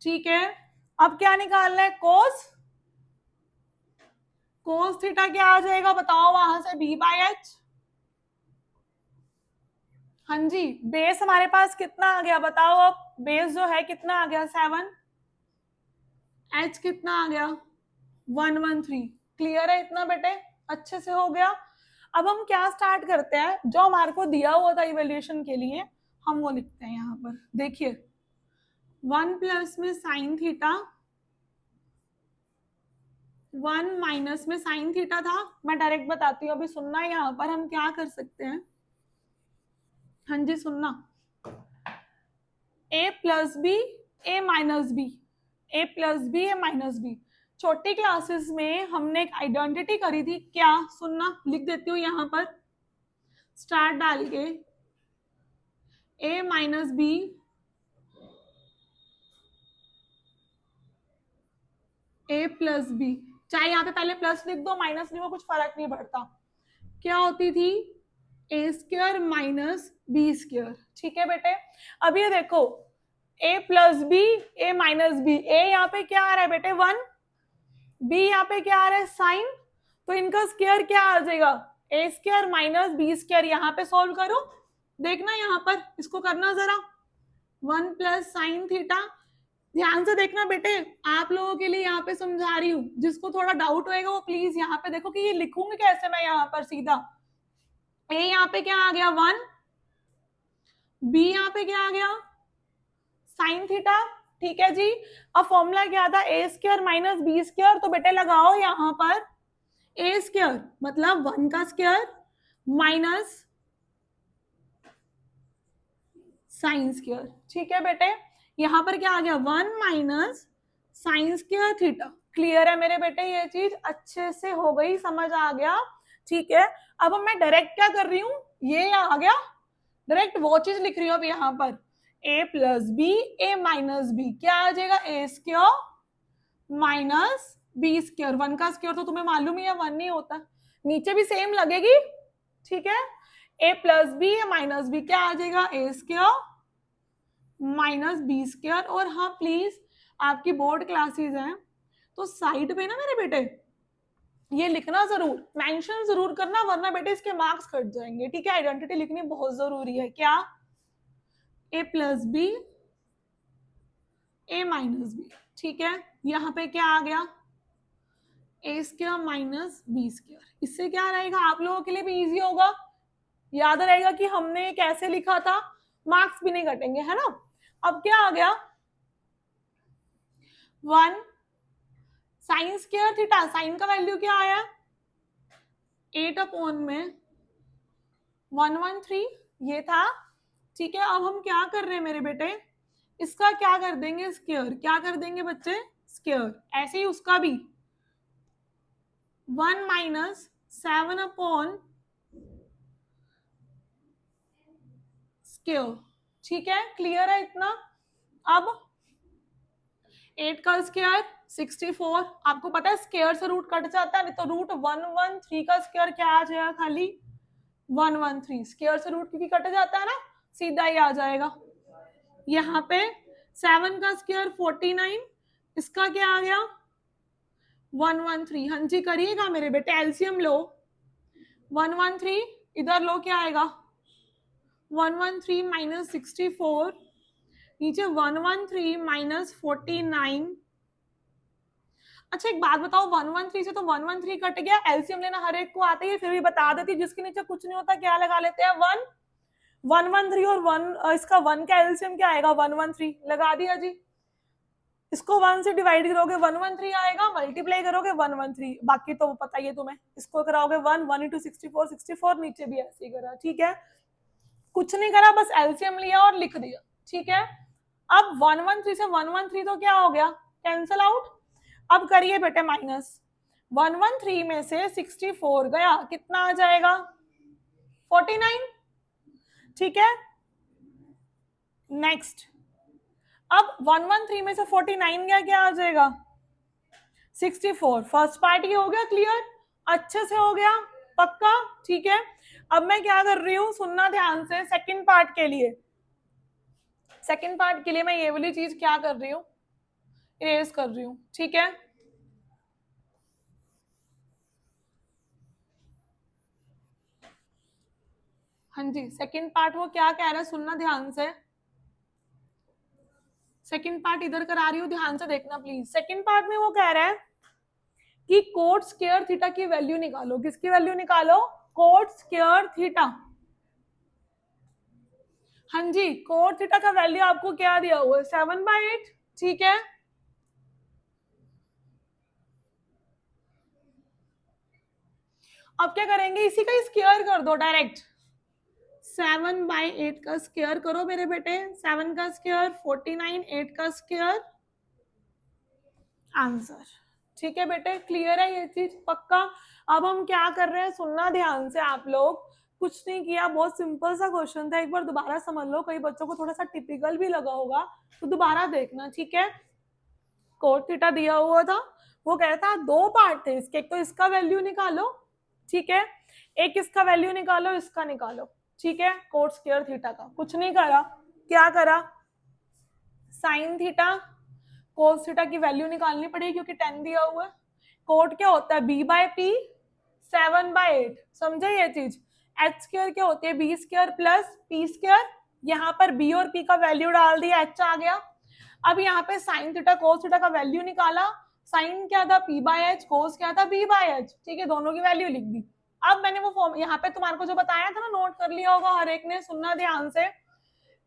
ठीक है, अब क्या निकालना है, कोस। कोस थीटा क्या आ जाएगा बताओ, वहां से बी बाय एच। हाँ जी, बेस हमारे पास कितना आ गया बताओ, अब बेस जो है कितना आ गया 7, एच कितना आ गया 113। क्लियर है इतना बेटे, अच्छे से हो गया। अब हम क्या स्टार्ट करते हैं, जो हमारे को दिया हुआ था इवेल्युएशन के लिए हम वो लिखते हैं यहाँ पर। देखिए 1 प्लस में साइन थीटा, 1 माइनस में साइन थीटा था। मैं डायरेक्ट बताती हूँ, अभी सुनना, यहाँ पर हम क्या कर सकते हैं, हाँ जी सुनना, a plus B, A minus B, A plus B, A minus B. छोटी क्लासेस में हमने एक आइडेंटिटी करी थी, क्या, सुनना, लिख देती हूँ यहाँ पर स्टार डाल के, a minus B A plus B, चाहे यहाँ पे पहले प्लस लिख दो माइनस लिखो, कुछ फर्क नहीं पड़ता। क्या होती थी, a square minus b square. ठीक है बेटे, अब ये देखो a plus B, A minus B, a यहाँ पे क्या आ रहा है बेटे 1, बी यहाँ पे क्या आ रहा है साइन, तो इनका स्क्वायर क्या आ जाएगा, ए स्क्वायर माइनस बी स्क्वायर। यहाँ पे सॉल्व करो, देखना यहाँ पर, इसको करना जरा, 1 प्लस साइन थीटा। ध्यान से देखना बेटे, आप लोगों के लिए यहाँ पे समझा रही हूँ, जिसको थोड़ा डाउट होएगा वो प्लीज यहाँ पे देखो कि ये लिखूंगी कैसे मैं यहाँ पर सीधा। ए यहाँ पे क्या आ गया 1, बी यहाँ पे क्या आ गया साइन थीटा। ठीक है जी, अब फॉर्मूला क्या था, ए स्क्वायर माइनस बी स्क्वायर, तो बेटे लगाओ यहाँ पर ए स्क्वायर मतलब 1 का स्क्वायर माइनस साइन स्क्वायर। ठीक है बेटे, यहाँ पर क्या आ गया 1 minus sine square theta. Clear है मेरे बेटे, ये चीज अच्छे से हो गई, समझ आ गया। ठीक है, अब मैं डायरेक्ट क्या कर रही हूँ, ये आ गया डायरेक्ट वो चीज लिख रही हूँ अब यहाँ पर, ए प्लस बी, ए माइनस बी, क्या आ जाएगा ए स्क्वायर माइनस बी स्क्वायर। 1 का स्क्वायर तो तुम्हें मालूम ही है 1 नहीं होता, नीचे भी सेम लगेगी। ठीक है, ए प्लस बी, ए माइनस बी, क्या आ जाएगा ए स्क्वायर माइनस बी स्क्वायर। और हाँ प्लीज, आपकी बोर्ड क्लासेस हैं तो साइड पे ना मेरे बेटे ये लिखना जरूर, मेंशन जरूर करना, वरना बेटे इसके मार्क्स कट जाएंगे। ठीक है, आइडेंटिटी लिखनी बहुत जरूरी है। क्या, ए प्लस बी ए माइनस बी, ठीक है। यहाँ पे क्या आ गया, ए स्क्वायर माइनस बी स्क्वायर। इससे क्या रहेगा, आप लोगों के लिए भी इजी होगा, याद रहेगा कि हमने कैसे लिखा था, मार्क्स भी नहीं कटेंगे, है ना। अब क्या आ गया, 1 साइन स्क्वायर थीटा, साइन का वैल्यू क्या आया, 8 में 113 ये था, ठीक है। अब हम क्या कर रहे हैं मेरे बेटे, इसका क्या कर देंगे स्क्वायर, क्या कर देंगे बच्चे स्क्वायर, ऐसे ही उसका भी 1 माइनस 7 स्क्वायर, ठीक है। क्लियर है इतना। अब 8 का स्क्वायर 64, आपको पता है स्क्वायर से रूट कट जाता है, नहीं तो रूट 113 का स्क्वायर क्या आ जाएगा, खाली 113, स्क्वायर से रूट क्योंकि कट जाता है ना, सीधा ही आ जाएगा। यहाँ पे 7 का स्क्वायर 49, इसका क्या आ गया 113। हाँ जी करिएगा मेरे बेटे, एलसीएम लो, 113 इधर लो, क्या आएगा 113 माइनस 64, नीचे 113 माइनस 49। अच्छा एक बात बताओ, 113 से तो 113 कट गया, एलसीएम लेना हर एक को आती है, फिर भी बता देती, जिसके नीचे कुछ नहीं होता क्या लगा लेते हैं 1 113 और 1 इसका 1 का एलसीएम क्या आएगा 113, लगा दिया जी। इसको 1 से डिवाइड करोगे 113 आएगा, मल्टीप्लाई करोगे 113, बाकी तो पता ही है तुम्हें, इसको कराओगे 1 इंटू 64 64, नीचे भी ऐसे ही करा, ठीक है। कुछ नहीं करा, बस एलसीएम लिया और लिख दिया, ठीक है। अब 113 से 113 तो क्या हो गया, कैंसल आउट। अब करिए बेटे माइनस, 113 में से 64 गया, कितना आ जाएगा 49, ठीक है। नेक्स्ट, अब 113 में से 49 गया, क्या आ जाएगा 64। फर्स्ट पार्ट ये हो गया क्लियर, अच्छे से हो गया, पक्का, ठीक है। अब मैं क्या कर रही हूँ, सुनना ध्यान से, सेकंड पार्ट के लिए, सेकंड पार्ट के लिए मैं ये वाली चीज क्या कर रही हूँ, इरेज कर रही हूँ, ठीक है। हाँ जी, सेकंड पार्ट वो क्या कह रहा है, सुनना ध्यान से, सेकंड पार्ट इधर करा रही हूँ, ध्यान से देखना प्लीज। सेकंड पार्ट में वो कह रहा है कि कोट स्क्वायर थीटा की वैल्यू निकालो, किसकी वैल्यू निकालो, कोट स्क्वायर थीटा। हाँ जी, कोट थीटा का वैल्यू आपको क्या दिया हुआ है 7/8, ठीक है। अब क्या करेंगे, इसी का स्क्वायर कर दो डायरेक्ट, 7/8 का स्क्वायर करो मेरे बेटे, 7 का स्क्वायर 49, 8 का स्क्वायर, आंसर, ठीक है बेटे। क्लियर है ये चीज, पक्का। अब हम क्या कर रहे हैं, सुनना ध्यान से आप लोग, कुछ नहीं किया, बहुत सिंपल सा क्वेश्चन था, एक बार दोबारा समझ लो, कई बच्चों को थोड़ा सा टिपिकल भी लगा होगा, तो दोबारा देखना, ठीक है। कोट थीटा दिया हुआ था, वो कहता है दो पार्ट थे इसके, एक तो इसका वैल्यू निकालो, ठीक है, एक इसका वैल्यू निकालो, इसका निकालो, ठीक है। कोट स्क्वायर थीटा का कुछ नहीं करा, क्या करा, साइन थीटा कोस थीटा की वैल्यू निकालनी पड़ेगी क्योंकि 10 दिया हुआ है। कोट क्या होता है b/p 7/8, समझे ये चीज। एच स्क्वायर क्या होती है B square plus P square, यहाँ पर b और p का वैल्यू डाल दिया, एच आ गया। अब यहाँ पे साइन थीटा कोस थीटा का वैल्यू निकाला, साइन क्या था p/h, कोस क्या था b/h, ठीक है, दोनों की वैल्यू लिख दी। अब मैंने वो फॉर्म यहाँ पे तुम्हारे को जो बताया था ना, नोट कर लिया होगा हर एक ने, सुनना ध्यान से,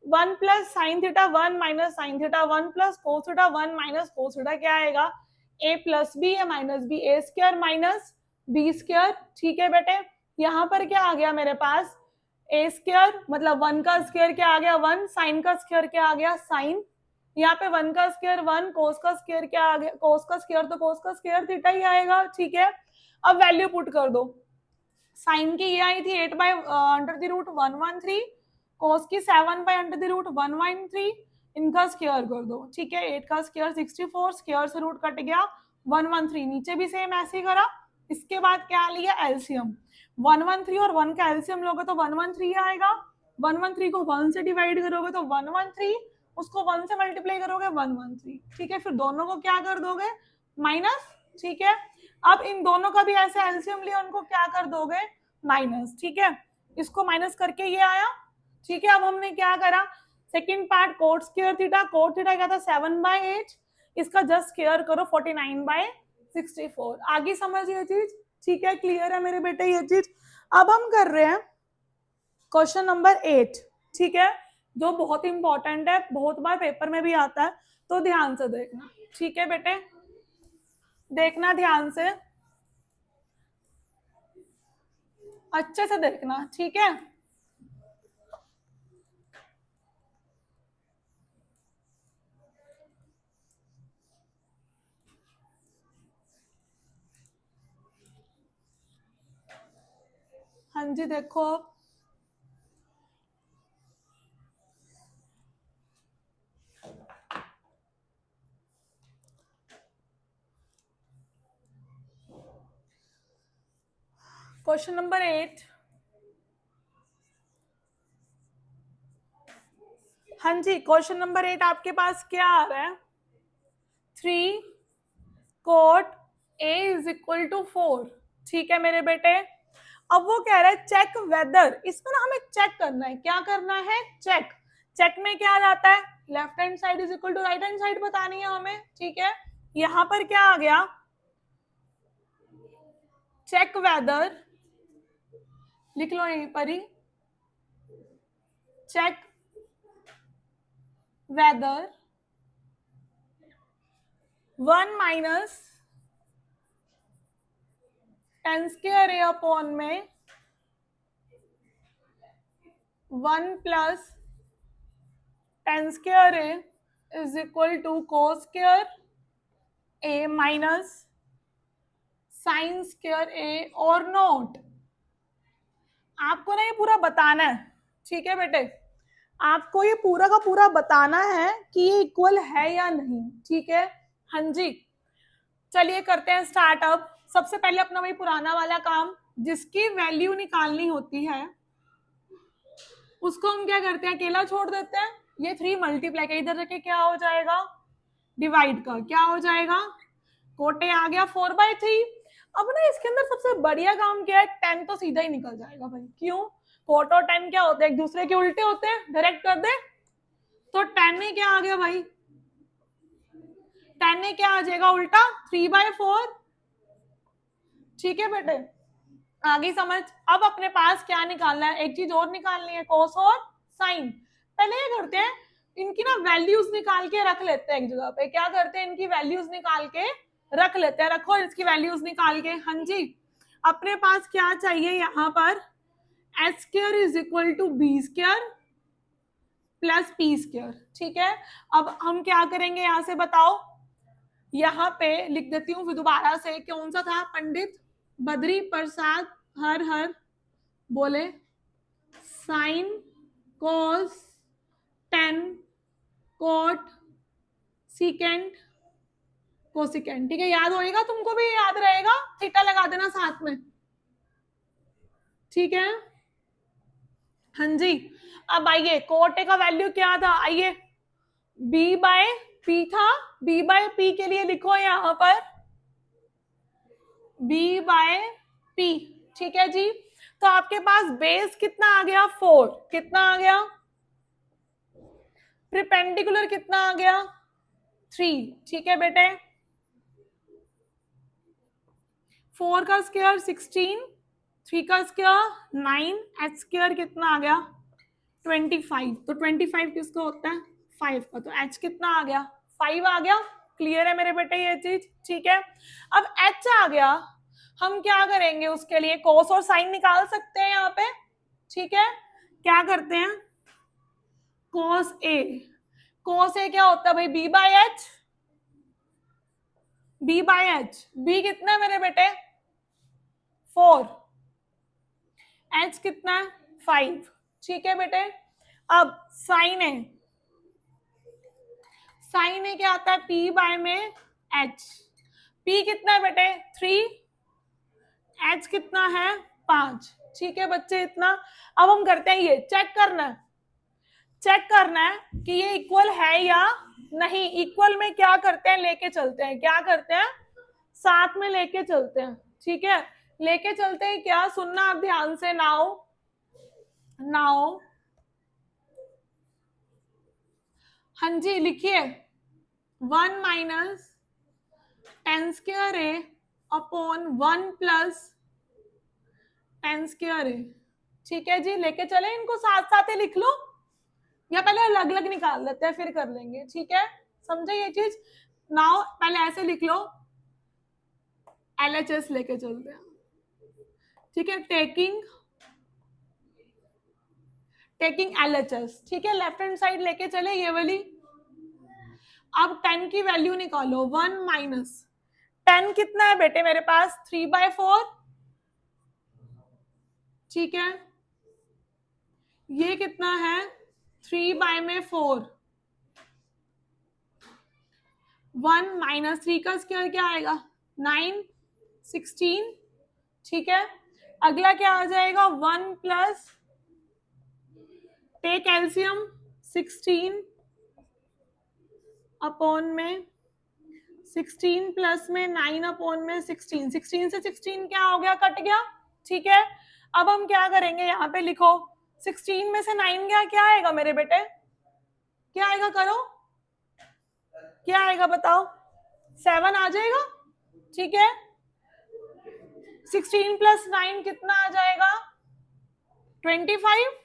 1 plus sine theta 1 minus sine theta 1 plus cos theta 1 minus cos theta क्या आएगा, a प्लस बी या माइनस बी, ए स्क्वायर माइनस बी स्क्वायर, ठीक है बेटे। यहाँ पर क्या आ गया मेरे पास, ए स्क्वायर मतलब 1 का स्क्वायर क्या आ गया 1, साइन का स्क्वायर क्या आ गया साइन, यहाँ पे 1 का स्क्वायर 1, कोस का स्क्वायर क्या आ गया, कोस का स्क्वायर तो कोस का स्क्वायर थीटा ही आएगा, ठीक है। अब वैल्यू पुट कर दो, साइन की ये आई थी 8/√113, कोस की 7/√113, इनका स्क्वायर कर दो, ठीक है। 8 का स्क्वायर 64, स्क्वायर से रूट कट गया 113, नीचे भी सेम ऐसे ही करा। इसके बाद क्या लिया एलसीएम, 113 और 1 का एलसीएम लोगे तो 113 आएगा, 113 को 1 से डिवाइड करोगे तो 113, उसको 1 से मल्टीप्लाई करोगे 113, ठीक है। फिर दोनों को क्या कर दोगे माइनस, ठीक है। अब इन दोनों का भी ऐसे एलसीएम लिया, उनको क्या कर दोगे माइनस, ठीक है। इसको माइनस करके ये आया, ठीक है। अब हमने क्या करा, second part coat square theta, coat theta क्या था 7/8, इसका जस्ट स्क्वायर करो 49/64। आगे समझ ये चीज, ठीक है, क्लियर है मेरे बेटे ये चीज। अब हम कर रहे हैं क्वेश्चन नंबर 8, ठीक है, जो बहुत इंपॉर्टेंट है, बहुत बार पेपर में भी आता है, तो ध्यान से देखना, ठीक है बेटे, देखना ध्यान से, अच्छे से देखना, ठीक है। हाँ जी देखो, क्वेश्चन नंबर 8, हाँ जी क्वेश्चन नंबर 8 आपके पास क्या आ रहा है, 3 cot A is equal to 4, ठीक है मेरे बेटे। अब वो कह रहा है चेक वेदर, इसमें ना हमें चेक करना है, क्या करना है, चेक। चेक में क्या आ जाता है, left hand side is equal to right hand side बतानी है हमें, ठीक है। यहां पर क्या आ गया, चेक वेदर, लिख लो यहीं पर ही, check whether 1 minus 10 square A upon में 1 plus 10 square A is equal to cos square A minus sine square A और नोट। आपको ना ये पूरा बताना है, ठीक है बेटे, आपको ये पूरा का पूरा बताना है कि ये इक्वल है या नहीं, ठीक है। हाँ जी चलिए करते हैं स्टार्ट। अब सबसे पहले अपना वही पुराना वाला काम, जिसकी वैल्यू निकालनी होती है उसको हम क्या करते हैं, अकेला छोड़ देते हैं। ये 3 मल्टीप्लाई का इधर रखे क्या हो जाएगा, डिवाइड का क्या हो जाएगा, कोटे आ गया 4/3। अब ना इसके अंदर सबसे बढ़िया काम क्या है, 10 तो सीधा ही निकल जाएगा भाई, क्यों, कोट और 10 क्या होते हैं, एक दूसरे के उल्टे होते हैं, डायरेक्ट कर दे तो 10 में क्या आ गया भाई, 10 में क्या आ जाएगा उल्टा 3/4, ठीक है बेटे। आगे समझ। अब अपने पास क्या निकालना है, एक चीज और निकालनी है, कोस और साइन। पहले ये करते हैं, इनकी ना वैल्यूज निकाल के रख लेते हैं एक जगह पे, क्या करते हैं, इनकी वैल्यूज निकाल के रख लेते हैं, रखो इसकी वैल्यूज निकाल के। हाँ जी अपने पास क्या चाहिए यहाँ पर, H square is equal to B square plus P square, ठीक है। अब हम क्या करेंगे यहां से बताओ, यहाँ पे लिख देती हूँ दोबारा से, कौन सा था, पंडित बद्री प्रसाद हर हर बोले, sine cos 10 cot secant cosecant, ठीक है, याद होएगा, तुमको भी याद रहेगा, थीटा लगा देना साथ में, ठीक है। हाँ जी अब आइए, कोट का वैल्यू क्या था, आइए b बाय p था, b बाय p के लिए लिखो यहां पर b बाय p, ठीक है जी। तो आपके पास बेस कितना आ गया 4, कितना आ गया, परपेंडिकुलर कितना आ गया 3, ठीक है बेटे। 4 का स्क्वायर 16, 3 का स्क्वायर 9, एच स्क्वायर कितना आ गया 25, तो 25 किसका होता है 5 का, तो h कितना आ गया 5 आ गया। क्लियर है मेरे बेटे ये चीज, ठीक है। अब h आ गया, हम क्या करेंगे उसके लिए, कोस और साइन निकाल सकते हैं यहाँ पे, ठीक है। क्या करते हैं, कोस ए, कोस ए क्या होता है भाई b by H, b by H, b कितना है मेरे बेटे 4, h कितना है 5, ठीक है बेटे। अब साइन है, साइन है क्या आता है p बाय में h, p कितना है बेटे 3, h कितना है 5, ठीक है बच्चे इतना। अब हम करते हैं, ये चेक करना है, चेक करना है कि ये इक्वल है या नहीं। इक्वल में क्या करते हैं, लेके चलते हैं, क्या करते हैं साथ में लेके चलते हैं, ठीक है। लेके चलते हैं क्या, सुनना आप ध्यान से, नाउ नाउ हाँ जी लिखिए 1 माइनस टेन स्क्वायर ए अपॉन 1 प्लस टेन स्क्वायर ए। ठीक है जी, लेके चले इनको साथ साथ ही लिख लो, या पहले अलग अलग निकाल लेते हैं फिर कर लेंगे। ठीक है, समझे ये चीज। नाउ पहले ऐसे लिख लो, LHS लेके चलते हैं। ठीक है, टेकिंग LHS। ठीक है, लेफ्ट हैंड साइड लेके चले ये वाली। अब 10 की वैल्यू निकालो, 1 माइनस 10 कितना है बेटे मेरे पास, 3/4। ठीक है, ये कितना है 3/4। 1 माइनस 3 का स्क्वायर क्या आएगा 9, 16। ठीक है, अगला क्या आ जाएगा 1 प्लस टेक एलसीएम 16 अपॉन में 16 प्लस में 9 अपॉन में 16। 16 से 16 क्या हो गया, कट गया। ठीक है, अब हम क्या करेंगे, यहाँ पे लिखो 16 में से 9 गया, क्या आएगा मेरे बेटे, क्या आएगा, करो क्या आएगा बताओ, 7 आ जाएगा। ठीक है, 16 प्लस 9 कितना आ जाएगा 25।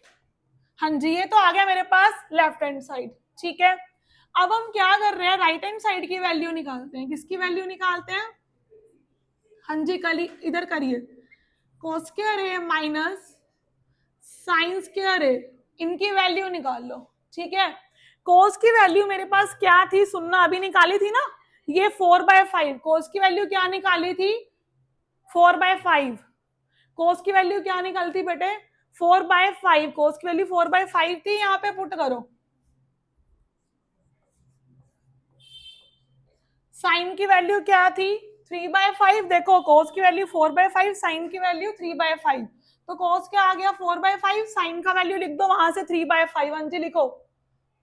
हाँ जी, ये तो आ गया मेरे पास लेफ्ट हैंड साइड। ठीक है, अब हम क्या कर रहे हैं, राइट हैंड साइड की वैल्यू निकालते हैं। किसकी वैल्यू निकालते हैं, हाँ जी कल इधर करिए, कोस स्क्वायर है माइनस साइन स्क्वायर है, इनकी वैल्यू निकाल लो। ठीक है, कोस की वैल्यू मेरे पास क्या थी, सुनना, अभी निकाली थी ना, ये 4/5। कोस की वैल्यू क्या निकाली थी 4/5। कोस की वैल्यू क्या निकलती बेटे 4/5। कोस की वैल्यू 4/5 थी, यहाँ पे पुट करो। साइन की वैल्यू क्या थी 3/5। देखो कोस की वैल्यू 4/5, साइन की वैल्यू 3/5। तो कोस क्या आ गया 4/5, साइन का वैल्यू लिख दो वहां से 3/5। अंजी लिखो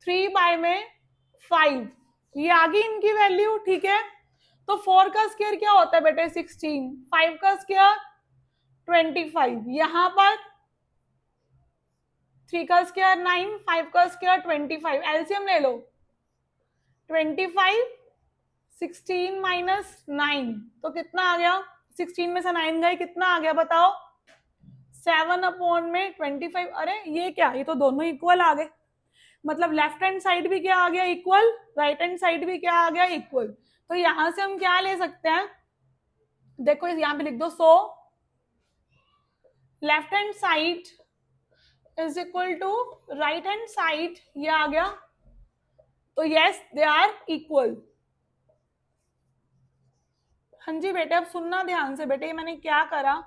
3/5, ये आ गई इनकी वैल्यू। ठीक है, तो 4 का स्क्वायर क्या होता है बेटे 16, 5 का स्क्वायर 25, यहां पर 3 का स्क्वायर 9, 5 का स्क्वायर 25। एलसीएम ले लो 25, 16 माइनस 9 तो कितना आ गया, 16 में से 9 गए, कितना आ गया बताओ 7 अपॉन में 25। अरे ये क्या, ये तो दोनों इक्वल आ गए, मतलब लेफ्ट हैंड साइड भी क्या आ गया इक्वल, राइट हैंड साइड भी क्या आ गया इक्वल। तो यहां से हम क्या ले सकते हैं, देखो यहां पे लिख दो, so left hand side is equal to right hand side, ये आ गया। तो यस दे आर इक्वल। हाँ जी बेटे, अब सुनना ध्यान से बेटे, मैंने क्या करा।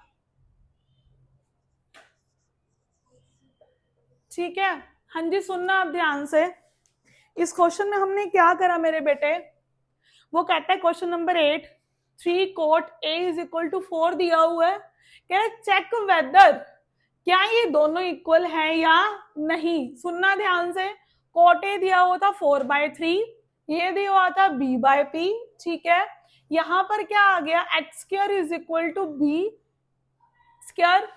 ठीक है, हाँ जी सुनना अब ध्यान से। इस क्वेश्चन में हमने क्या करा मेरे बेटे, वो कहता है question number 8, 3 cot A is equal to 4 दिया हुआ है, कह रहे चेक वेदर क्या ये दोनों इक्वल है या नहीं। सुनना ध्यान से, cot A दिया हुआ था 4/3, ये दिया हुआ था B/P। ठीक है, यहां पर क्या आ गया x square is equal to B square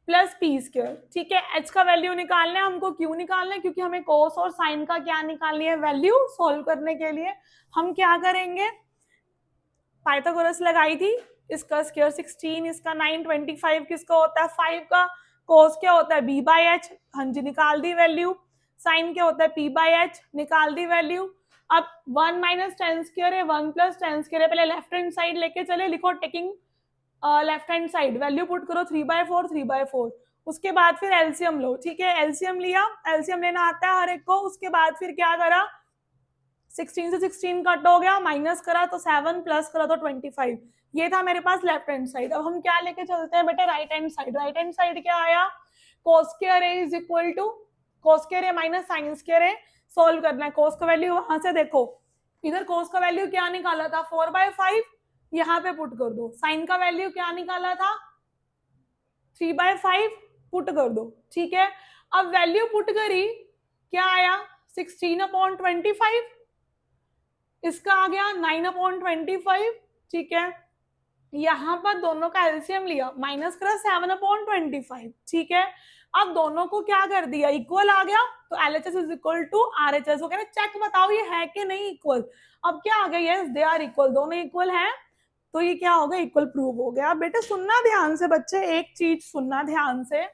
plus P square. ठीक है, h का वैल्यू निकालना है हमको, क्यों निकालना है, क्योंकि हमें कोस और साइन का क्या निकालनी है वैल्यू। सॉल्व करने के लिए हम क्या करेंगे, पाइथागोरस लगाई थी, इसका स्क्वायर 16, इसका 9, 25 किसका होता है 5 का, कोस क्या होता है B/H, हाँ जी निकाल दी वैल्यू। साइन क्या होता है P/H, निकाल दी वैल्यू। अब 1 माइनस टेन स्क्वायर है 1 प्लस टेन स्क्वायर है, पहले लेफ्ट हैंड साइड लेके चले, लिखो taking left hand side, value put करो 3/4, 3/4। उसके बाद फिर एलसीएम लो। ठीक है, एलसीएम लिया, एलसीएम लेना आता है हर एक को। उसके बाद फिर क्या करा, 16 से 16 कट हो गया, माइनस करा तो 7, प्लस करा तो 25। ये था मेरे पास लेफ्ट हैंड साइड। अब हम क्या लेके चलते हैं बेटे right hand side. Right hand side क्या आया, cos square A is equal to cos square A minus sine square A. Solve करना है, कोस का वैल्यू वहां से देखो, इधर कोस का वैल्यू क्या निकाला था 4/5, यहाँ पे पुट कर दो। साइन का वैल्यू क्या निकाला था 3/5, पुट कर दो। ठीक है, अब वैल्यू पुट करी, क्या आया 16/25, इसका आ गया 9/25। ठीक है, यहाँ पर दोनों का एलसीएम लिया, माइनस करा 7/25, ठीक है। अब दोनों को क्या कर दिया, इक्वल आ गया, तो LHS is equal to RHS। वो कह रहे चेक बताओ ये है कि नहीं इक्वल। अब क्या आ गया, यस दे आर इक्वल, दोनों इक्वल हैं, तो ये क्या हो गया, इक्वल प्रूव हो गया। बेटे सुनना ध्यान से बच्चे, एक चीज सुनना ध्यान से,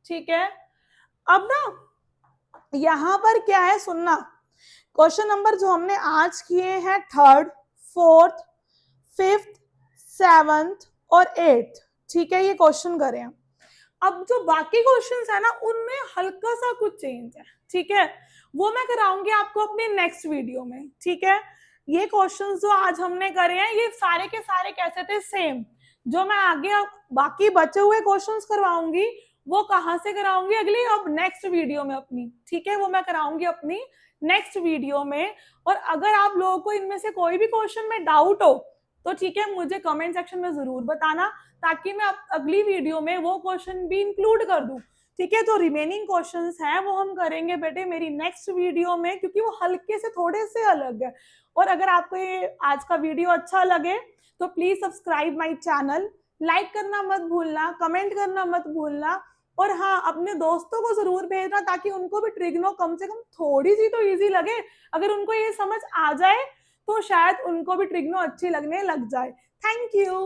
ठीक है। अब ना यहां पर क्या है सुनना, क्वेश्चन नंबर जो हमने आज किए हैं 3rd, 4th, 5th, 7th और 8th, ठीक है, ये क्वेश्चन करें। अब जो बाकी क्वेश्चंस है ना उनमें हल्का सा कुछ चेंज है, ठीक है, वो मैं कराऊंगी आपको अपने नेक्स्ट वीडियो में, ठीक है। ये क्वेश्चंस जो आज हमने करे हैं ये सारे के सारे कैसे थे, सेम। जो मैं आगे बाकी बचे हुए क्वेश्चंस करवाऊंगी वो कहाँ से कराऊंगी, अगली अब नेक्स्ट वीडियो में अपनी, ठीक है, वो मैं कराऊंगी अपनी नेक्स्ट वीडियो में। और अगर आप लोगों को इनमें से कोई भी क्वेश्चन में डाउट हो तो ठीक है मुझे कमेंट सेक्शन में जरूर बताना, ताकि मैं अगली वीडियो में वो क्वेश्चन भी इंक्लूड कर दूं, ठीक है। तो रिमेनिंग क्वेश्चंस हैं वो हम करेंगे बेटे मेरी नेक्स्ट वीडियो में, क्योंकि वो हल्के से थोड़े से अलग है। और अगर आपको ये आज का वीडियो अच्छा लगे तो please subscribe my channel, like करना मत भूलना, कमेंट करना मत भूलना, और हाँ अपने दोस्तों को जरूर भेजना ताकि उनको भी ट्रिग्नो कम से कम थोड़ी सी तो इजी लगे। अगर उनको ये समझ आ जाए तो शायद उनको भी ट्रिग्नो अच्छी लगने लग जाए। Thank you.